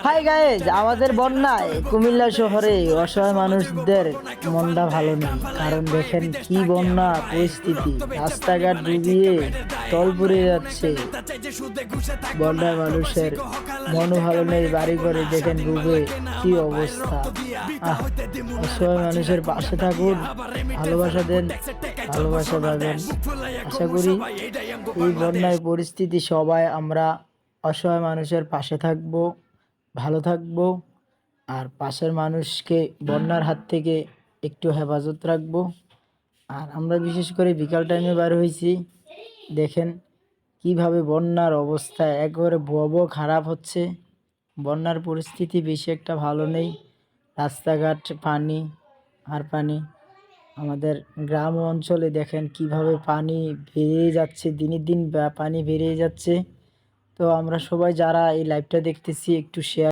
Hi guys, আমাদের বন্যায় কুমিল্লা শহরে অসহায় মানুষদের মনটা ভালো নেই। কারণ দেখেন কি বন্যা পরিস্থিতি, রাস্তাঘাট ডুবিয়ে তলপুরে যাচ্ছে। বন্যায় মানুষের মনও ভালো নেই, বাড়ি ঘরে দেখেন ডুবে কি অবস্থা। আহ অসহায় মানুষের পাশে থাকুন, ভালোবাসা দেন, ভালোবাসা পাবেন। আশা করি এই বন্যায় পরিস্থিতি সবাই আমরা অসহায় মানুষের পাশে থাকবো, ভালো থাকবো, আর পাশের মানুষকে বন্যার হাত থেকে একটু হেফাজত রাখবো। আর আমরা বিশেষ করে বিকাল টাইমে বার হয়েছি, দেখেন কিভাবে বন্যার অবস্থা একবারে ভয়াবহ খারাপ হচ্ছে। বন্যার পরিস্থিতি বেশি একটা ভালো নেই, রাস্তাঘাট পানি আর পানি। আমাদের গ্রাম অঞ্চলে দেখেন কিভাবে পানি বেড়ে যাচ্ছে, দিনের দিন পানি বেড়ে যাচ্ছে। তো আমরা সবাই যারা এই লাইভটা দেখতেছি একটু শেয়ার